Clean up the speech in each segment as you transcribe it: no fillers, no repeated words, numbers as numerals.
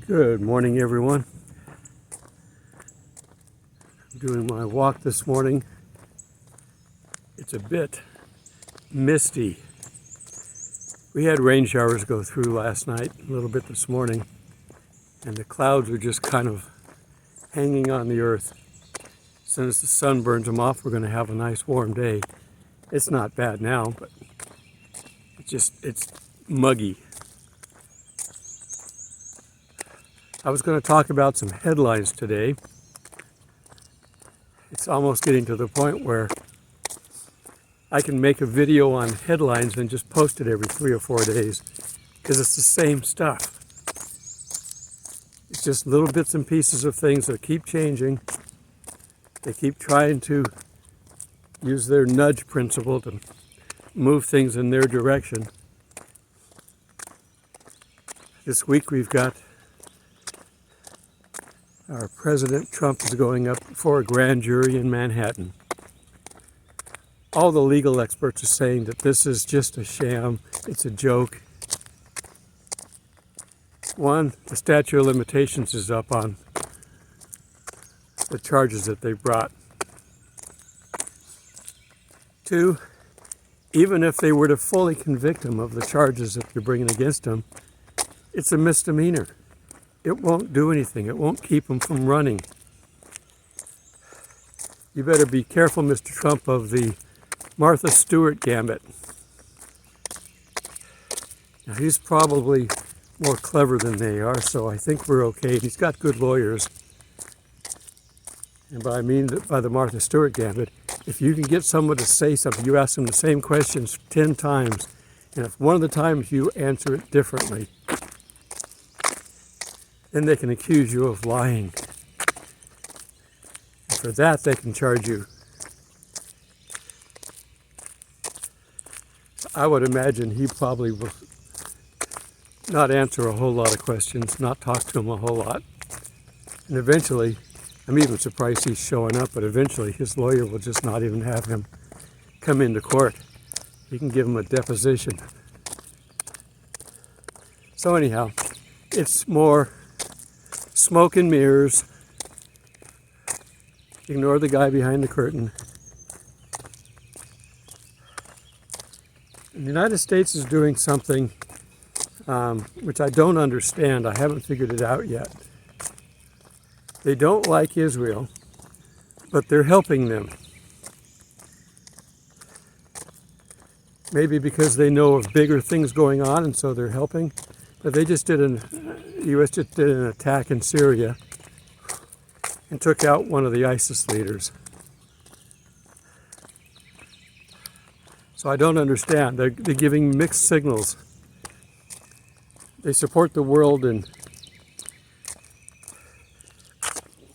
Good morning, everyone. I'm doing my walk this morning. It's a bit misty. We had rain showers go through last night, a little bit this morning, and the clouds are just kind of hanging on the earth. As soon as the sun burns them off, we're going to have a nice warm day. It's not bad now, but it's muggy. I was going to talk about some headlines today. It's almost getting to the point where I can make a video on headlines and just post it every 3 or 4 days because it's the same stuff. It's just little bits and pieces of things that keep changing. They keep trying to use their nudge principle to move things in their direction. This week we've got our President Trump is going up before a grand jury in Manhattan. All the legal experts are saying that this is just a sham, it's a joke. One, the statute of limitations is up on the charges that they brought. Two, even if they were to fully convict him of the charges that they're bringing against him, it's a misdemeanor. It won't do anything. It won't keep him from running. You better be careful, Mr. Trump, of the Martha Stewart gambit. Now, he's probably more clever than they are, so I think we're okay. He's got good lawyers. And by the Martha Stewart gambit, if you can get someone to say something, you ask them the same questions 10 times, and if one of the times you answer it differently, then they can accuse you of lying. And for that, they can charge you. I would imagine he probably will not answer a whole lot of questions, not talk to him a whole lot. And eventually, I'm even surprised he's showing up, but eventually his lawyer will just not even have him come into court. He can give him a deposition. So anyhow, it's more smoke and mirrors. Ignore the guy behind the curtain. The United States is doing something which I don't understand. I haven't figured it out yet. They don't like Israel, but they're helping them. Maybe because they know of bigger things going on, and so they're helping. But they just the U.S. just did an attack in Syria and took out one of the ISIS leaders. So I don't understand. They're giving mixed signals. They support the world in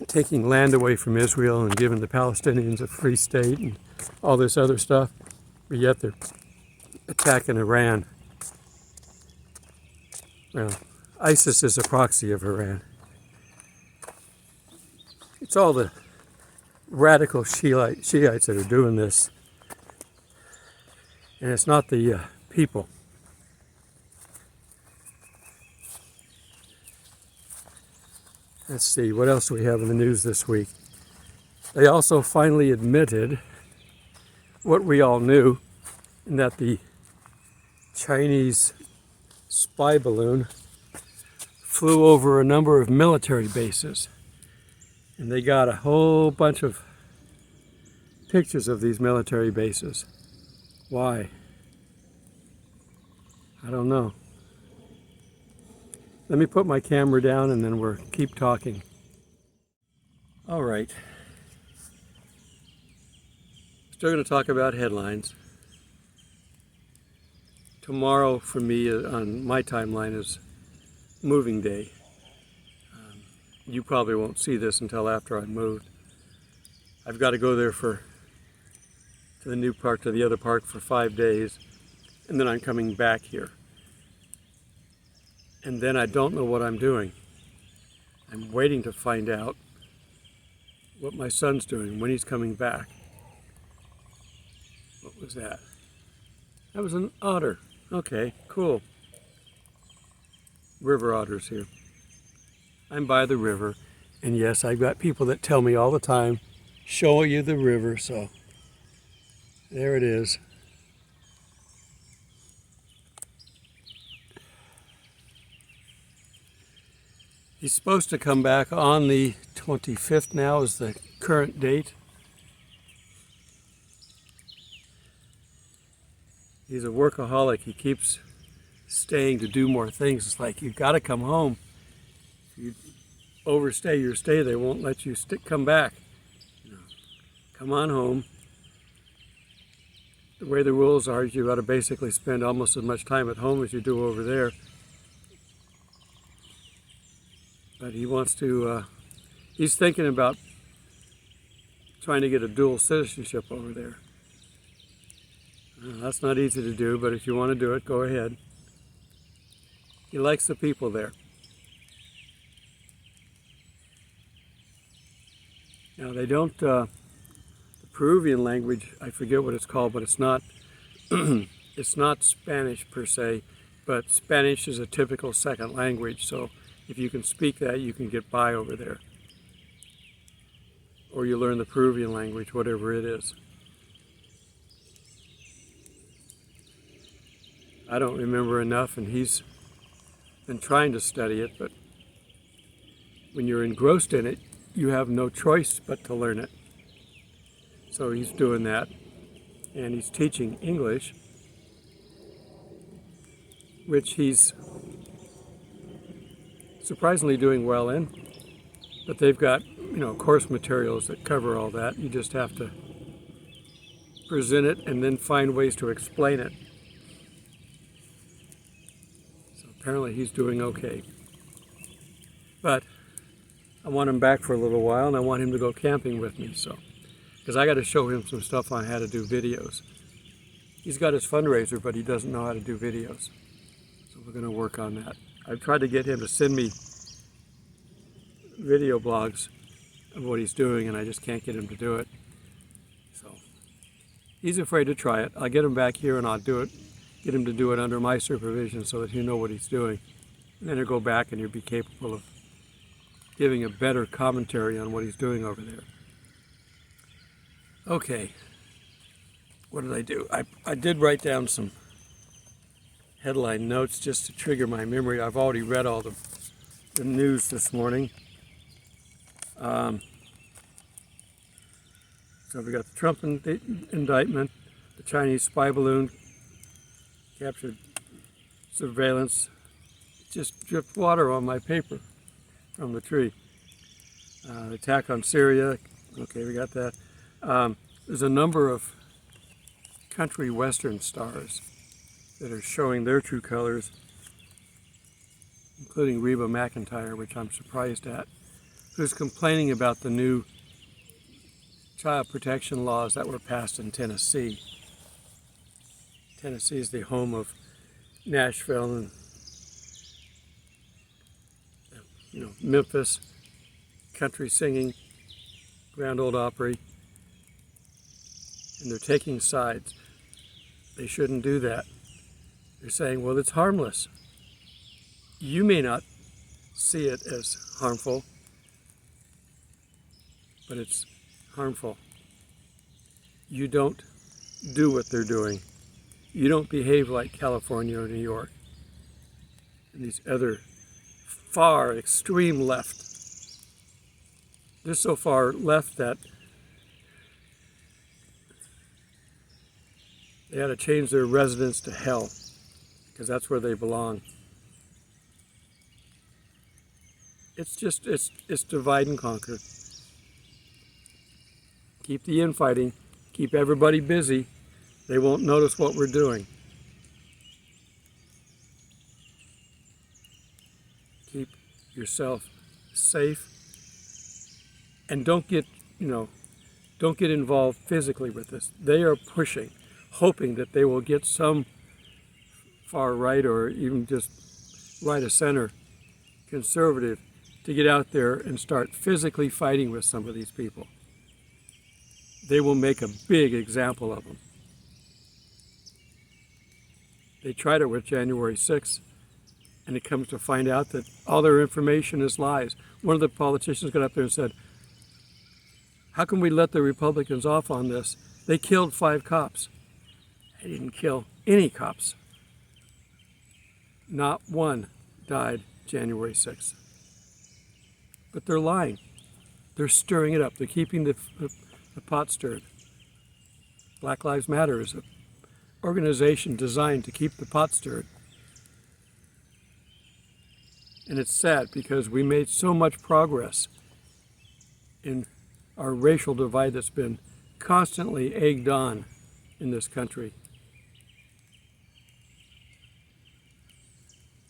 taking land away from Israel and giving the Palestinians a free state and all this other stuff, but yet they're attacking Iran. Well, ISIS is a proxy of Iran. It's all the radical Shiites that are doing this. And it's not the people. Let's see, what else do we have in the news this week? They also finally admitted what we all knew, and that the Chinese spy balloon flew over a number of military bases. And they got a whole bunch of pictures of these military bases. Why? I don't know. Let me put my camera down and then we'll keep talking. All right. Still going to talk about headlines. Tomorrow for me on my timeline is moving day. You probably won't see this until after I've moved. I've got to go there to the new park, to the other park for 5 days, and then I'm coming back here. And then I don't know what I'm doing. I'm waiting to find out what my son's doing, when he's coming back. What was that? That was an otter. Okay, cool. River otters here. I'm by the river, and yes, I've got people that tell me all the time, show you the river, so there it is. He's supposed to come back on the 25th now is the current date. He's a workaholic. He keeps staying to do more things. It's like, you've got to come home. If you overstay your stay, they won't let you come back. You know, come on home. The way the rules are, you've got to basically spend almost as much time at home as you do over there. But he wants to, he's thinking about trying to get a dual citizenship over there. That's not easy to do, but if you want to do it, go ahead. He likes the people there. Now they don't, the Peruvian language, I forget what it's called, but it's not, it's not Spanish per se, but Spanish is a typical second language, so if you can speak that, you can get by over there. Or you learn the Peruvian language, whatever it is. I don't remember enough, and he's been trying to study it, but when you're engrossed in it, you have no choice but to learn it. So he's doing that, and he's teaching English, which he's surprisingly doing well in, but they've got, you know, course materials that cover all that. You just have to present it and then find ways to explain it. So apparently he's doing okay. But I want him back for a little while, and I want him to go camping with me, so, because I got to show him some stuff on how to do videos. He's got his fundraiser, but he doesn't know how to do videos. So we're going to work on that. I've tried to get him to send me video blogs of what he's doing, and I just can't get him to do it. So he's afraid to try it. I'll get him back here and I'll do it, get him to do it under my supervision so that he'll know what he's doing. And then he'll go back and he'll be capable of giving a better commentary on what he's doing over there. Okay, what did I do? I did write down some headline notes just to trigger my memory. I've already read all the news this morning. So we got the Trump indictment, the Chinese spy balloon captured surveillance. Just dripped water on my paper from the tree. The attack on Syria. Okay, we got that. There's a number of country western stars that are showing their true colors, including Reba McEntire, which I'm surprised at, who's complaining about the new child protection laws that were passed in Tennessee. Tennessee is the home of Nashville and, you know, Memphis, country singing, Grand Ole Opry, and they're taking sides. They shouldn't do that. They're saying, well, it's harmless. You may not see it as harmful, but it's harmful. You don't do what they're doing. You don't behave like California or New York and these other far extreme left. They're so far left that they had to change their residence to hell, because that's where they belong. It's just, it's divide and conquer. Keep the infighting, keep everybody busy. They won't notice what we're doing. Keep yourself safe, and don't get involved physically with this. They are pushing, hoping that they will get some far right or even just right of center conservative to get out there and start physically fighting with some of these people. They will make a big example of them. They tried it with January 6th. and it comes to find out that all their information is lies. One of the politicians got up there and said, how can we let the Republicans off on this? They killed 5 cops. They didn't kill any cops. Not one died January 6th. But they're lying. They're stirring it up. They're keeping the pot stirred. Black Lives Matter is an organization designed to keep the pot stirred. And it's sad because we made so much progress in our racial divide that's been constantly egged on in this country.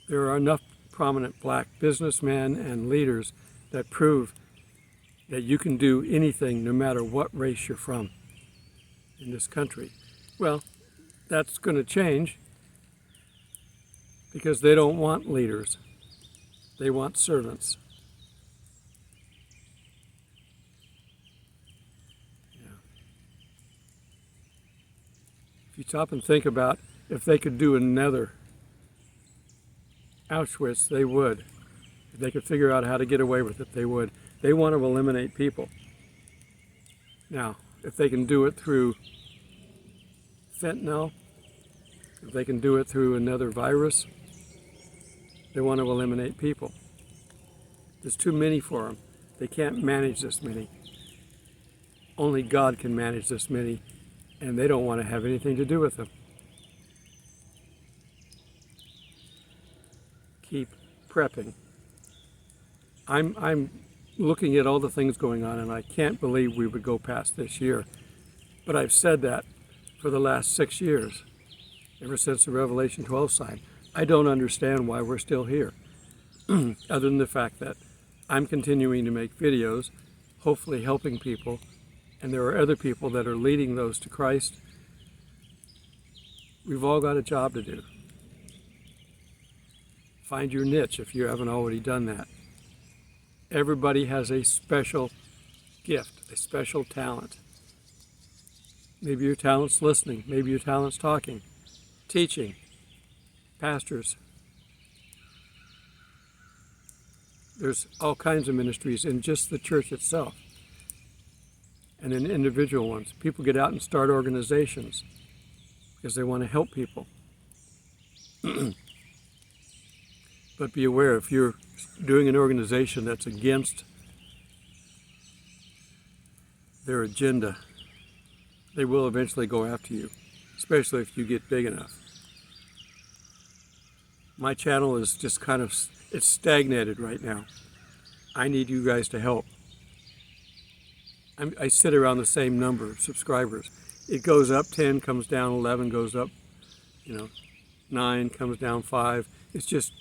There are enough prominent black businessmen and leaders that prove that you can do anything no matter what race you're from in this country. Well, that's going to change because they don't want leaders. They want servants. Yeah. If you stop and think about if they could do another Auschwitz, they would. If they could figure out how to get away with it, they would. They want to eliminate people. Now, if they can do it through fentanyl, if they can do it through another virus, they want to eliminate people. There's too many for them. They can't manage this many. Only God can manage this many, and they don't want to have anything to do with them. Keep prepping. I'm looking at all the things going on, and I can't believe we would go past this year. But I've said that for the last 6 years, ever since the Revelation 12 sign. I don't understand why we're still here, other than the fact that I'm continuing to make videos, hopefully helping people, and there are other people that are leading those to Christ. We've all got a job to do. Find your niche if you haven't already done that. Everybody has a special gift, a special talent. Maybe your talent's listening, maybe your talent's talking, teaching, pastors. There's all kinds of ministries in just the church itself and in individual ones. People get out and start organizations because they want to help people. But be aware, if you're doing an organization that's against their agenda, they will eventually go after you, especially if you get big enough. My channel is just kind of, it's stagnated right now. I need you guys to help. I sit around the same number of subscribers. It goes up 10, comes down 11, goes up, 9, comes down 5. It's just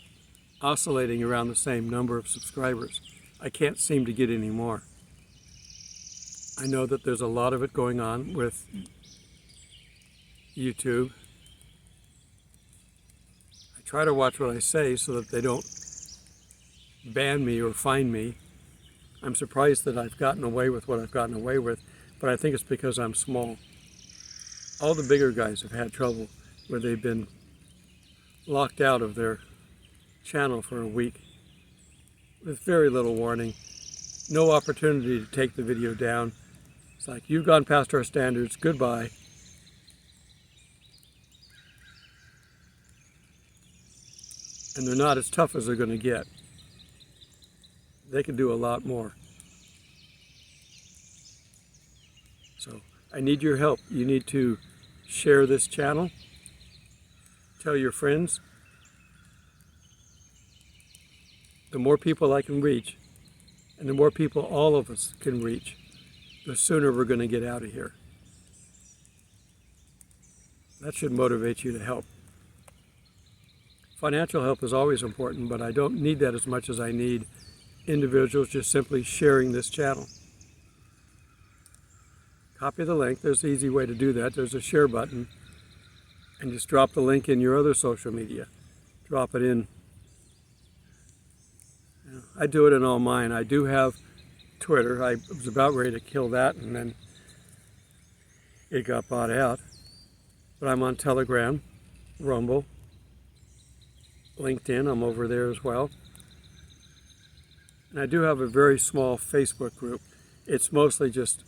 oscillating around the same number of subscribers. I can't seem to get any more. I know that there's a lot of it going on with YouTube. I try to watch what I say so that they don't ban me or fine me. I'm surprised that I've gotten away with what I've gotten away with, but I think it's because I'm small. All the bigger guys have had trouble where they've been locked out of their channel for a week with very little warning, no opportunity to take the video down. It's like, you've gone past our standards, goodbye. And they're not as tough as they're going to get. They can do a lot more. So I need your help. You need to share this channel, tell your friends. The more people I can reach, and the more people all of us can reach, the sooner we're going to get out of here. That should motivate you to help. Financial help is always important, but I don't need that as much as I need individuals just simply sharing this channel. Copy the link. There's an easy way to do that. There's a share button, and just drop the link in your other social media. Drop it in. I do it in all mine. I do have Twitter. I was about ready to kill that, and then it got bought out. But I'm on Telegram, Rumble, LinkedIn, I'm over there as well. And I do have a very small Facebook group. It's mostly just,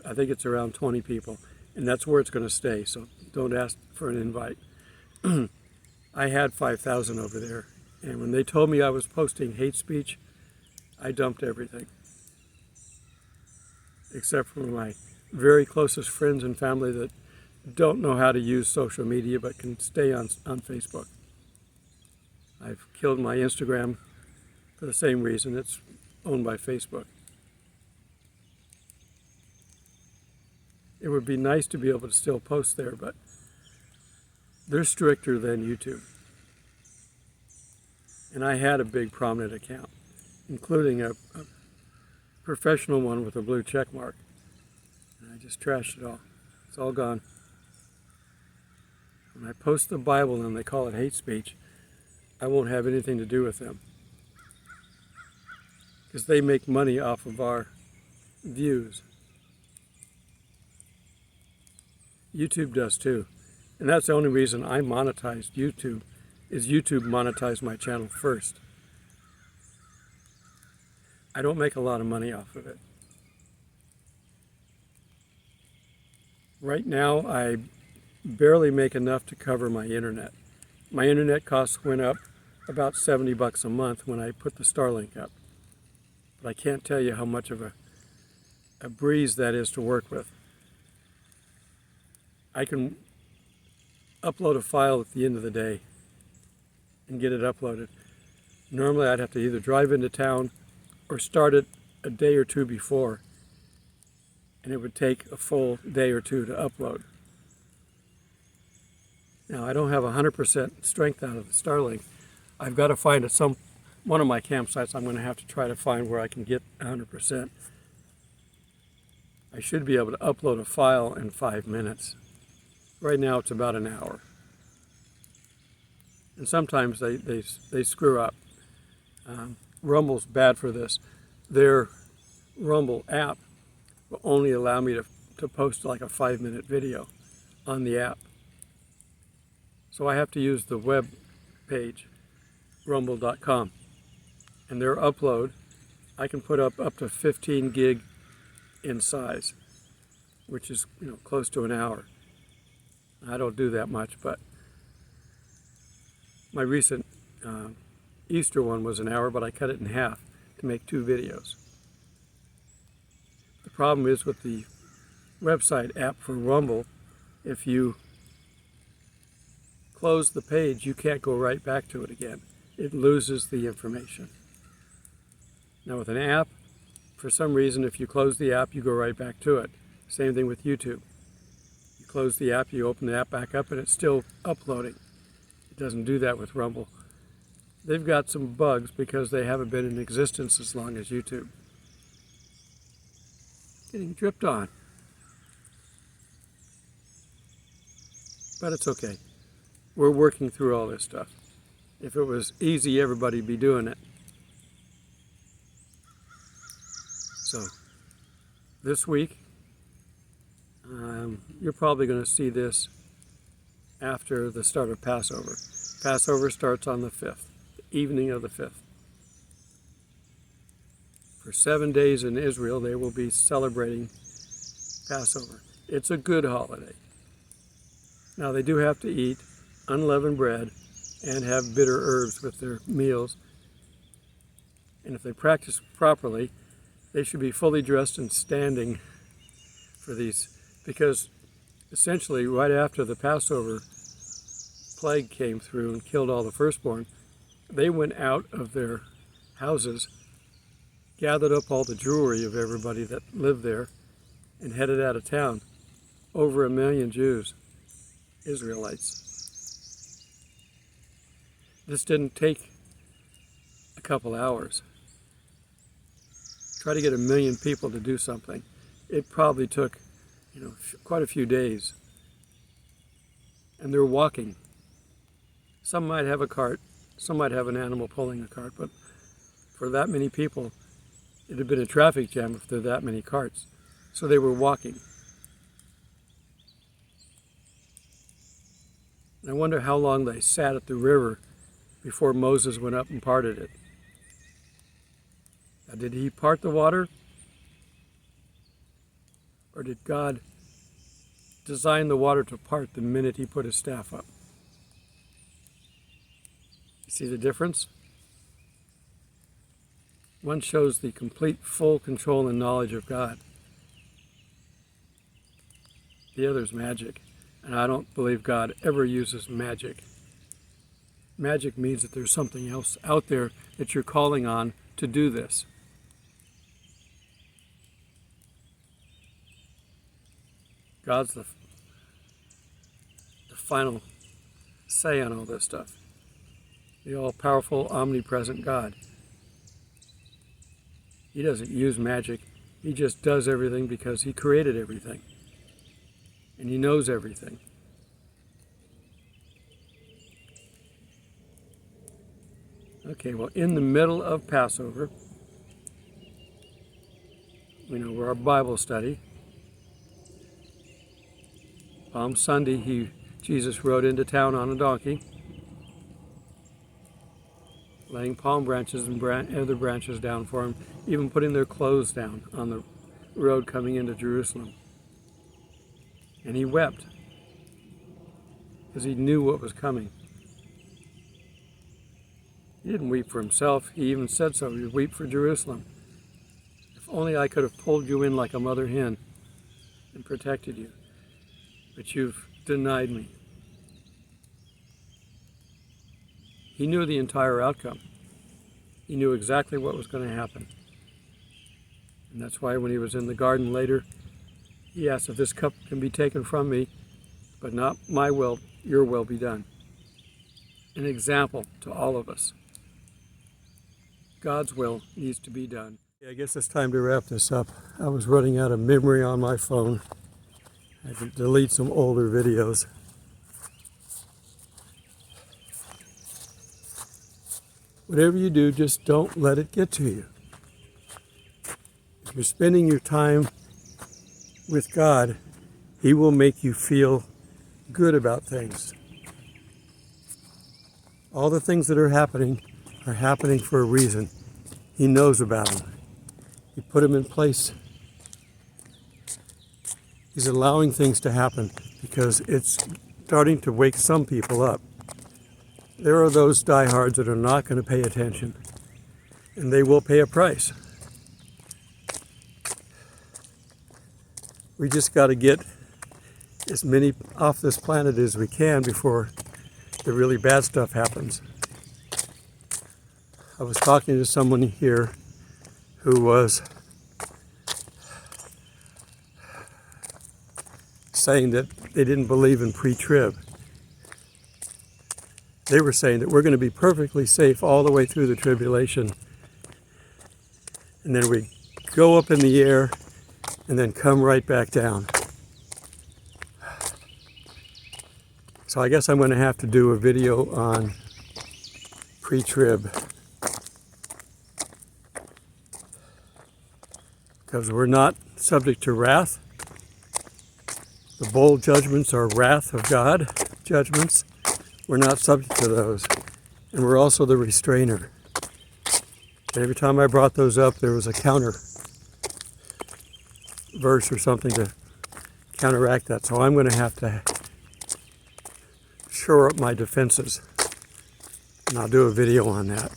I think it's around 20 people, and that's where it's going to stay, so don't ask for an invite. I had 5,000 over there, and when they told me I was posting hate speech, I dumped everything. Except for my very closest friends and family that don't know how to use social media but can stay on Facebook. I've killed my Instagram for the same reason. It's owned by Facebook. It would be nice to be able to still post there, but they're stricter than YouTube. And I had a big prominent account, including a professional one with a blue check mark. And I just trashed it all. It's all gone. When I post the Bible and they call it hate speech, I won't have anything to do with them. Because they make money off of our views. YouTube does too. And that's the only reason I monetized YouTube, is YouTube monetized my channel first. I don't make a lot of money off of it. Right now, I barely make enough to cover my internet. My internet costs went up about $70 a month when I put the Starlink up. But I can't tell you how much of a breeze that is to work with. I can upload a file at the end of the day and get it uploaded. Normally I'd have to either drive into town or start it a day or two before, and it would take a full day or two to upload. Now I don't have 100% strength out of the Starlink. I've got to find at one of my campsites, I'm going to have to try to find where I can get 100%. I should be able to upload a file in 5 minutes. Right now it's about an hour. And sometimes they screw up. Rumble's bad for this. Their Rumble app will only allow me to post like a 5-minute video on the app. So I have to use the web page, rumble.com. And their upload, I can put up to 15 gig in size, which is close to an hour. I don't do that much, but my recent Easter one was an hour, but I cut it in half to make 2 videos. The problem is with the website app for Rumble, if you close the page, you can't go right back to it again. It loses the information. Now with an app, for some reason, if you close the app, you go right back to it. Same thing with YouTube. You close the app, you open the app back up, and it's still uploading. It doesn't do that with Rumble. They've got some bugs because they haven't been in existence as long as YouTube. Getting dripped on. But it's okay. We're working through all this stuff. If it was easy, everybody'd be doing it. So, this week, you're probably going to see this after the start of Passover. Passover starts on the 5th, the evening of the 5th. For 7 days in Israel, they will be celebrating Passover. It's a good holiday. Now, they do have to eat unleavened bread and have bitter herbs with their meals. And if they practice properly, they should be fully dressed and standing for these, because essentially right after the Passover plague came through and killed all the firstborn, they went out of their houses, gathered up all the jewelry of everybody that lived there, and headed out of town. Over 1 million Jews, Israelites. This didn't take a couple hours. Try to get 1 million people to do something. It probably took, quite a few days. And they're walking. Some might have a cart, some might have an animal pulling a cart, but for that many people, it'd have been a traffic jam if there were that many carts. So they were walking. And I wonder how long they sat at the river before Moses went up and parted it. Now, did he part the water? Or did God design the water to part the minute he put his staff up? You see the difference? One shows the complete, full control and knowledge of God. The other is magic. And I don't believe God ever uses magic. Magic means that there's something else out there that you're calling on to do this. God's the final say on all this stuff. The all-powerful, omnipresent God. He doesn't use magic. He just does everything because he created everything. And he knows everything. Okay, well, in the middle of Passover, we're our Bible study. Palm Sunday, Jesus rode into town on a donkey, laying palm branches and other branches down for him, even putting their clothes down on the road coming into Jerusalem. And he wept because he knew what was coming. He didn't weep for himself. He even said so. He would weep for Jerusalem. If only I could have pulled you in like a mother hen and protected you. But you've denied me. He knew the entire outcome. He knew exactly what was going to happen. And that's why when he was in the garden later, he asked if this cup can be taken from me, but not my will, your will be done. An example to all of us. God's will needs to be done. I guess it's time to wrap this up. I was running out of memory on my phone. I had to delete some older videos. Whatever you do, just don't let it get to you. If you're spending your time with God, he will make you feel good about things. All the things that are happening for a reason. He knows about them. He put them in place. He's allowing things to happen because it's starting to wake some people up. There are those diehards that are not going to pay attention, and they will pay a price. We just got to get as many off this planet as we can before the really bad stuff happens. I was talking to someone here who was saying that they didn't believe in pre-trib. They were saying that we're going to be perfectly safe all the way through the tribulation, and then we go up in the air and then come right back down. So I guess I'm going to have to do a video on pre-trib, because we're not subject to wrath. The bowl judgments are wrath of God judgments. We're not subject to those. And we're also the restrainer. And every time I brought those up, there was a counter verse or something to counteract that. So I'm going to have to shore up my defenses. And I'll do a video on that.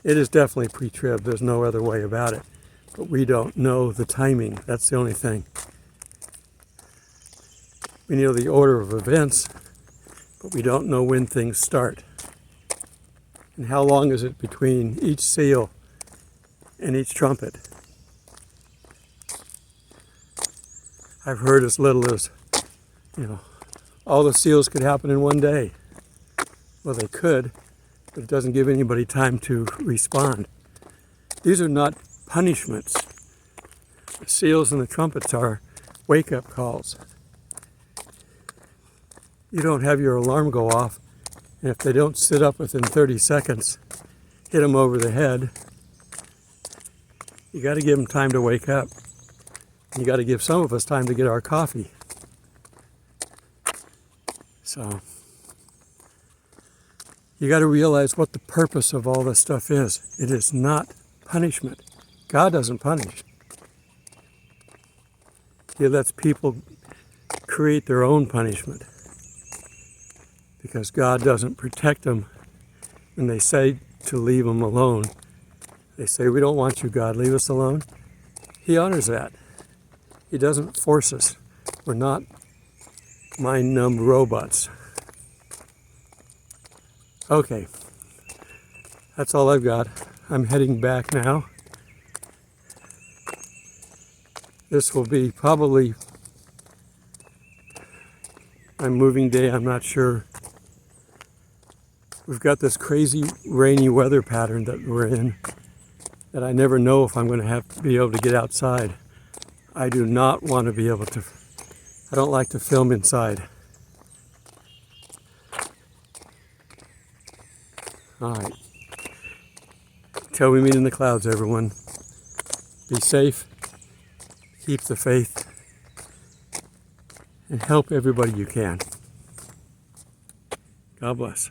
It is definitely pre-trib. There's no other way about it. But we don't know the timing. That's the only thing. We know the order of events, but we don't know when things start. And how long is it between each seal and each trumpet? I've heard as little as, all the seals could happen in one day. Well, they could, but it doesn't give anybody time to respond. These are not punishments. The seals and the trumpets are wake-up calls. You don't have your alarm go off, and if they don't sit up within 30 seconds, hit them over the head. You got to give them time to wake up. You got to give some of us time to get our coffee. So, You got to realize what the purpose of all this stuff is. It is not punishment. God doesn't punish. He lets people create their own punishment because God doesn't protect them when they say to leave them alone. They say, we don't want you, God, leave us alone. He honors that. He doesn't force us. We're not mind-numb robots. Okay, that's all I've got. I'm heading back now. This will be probably my moving day, I'm not sure. We've got this crazy rainy weather pattern that we're in that I never know if I'm going to have to be able to get outside. I do not want to be able to, I don't like to film inside. All right. Till we meet in the clouds, everyone. Be safe, keep the faith, and help everybody you can. God bless.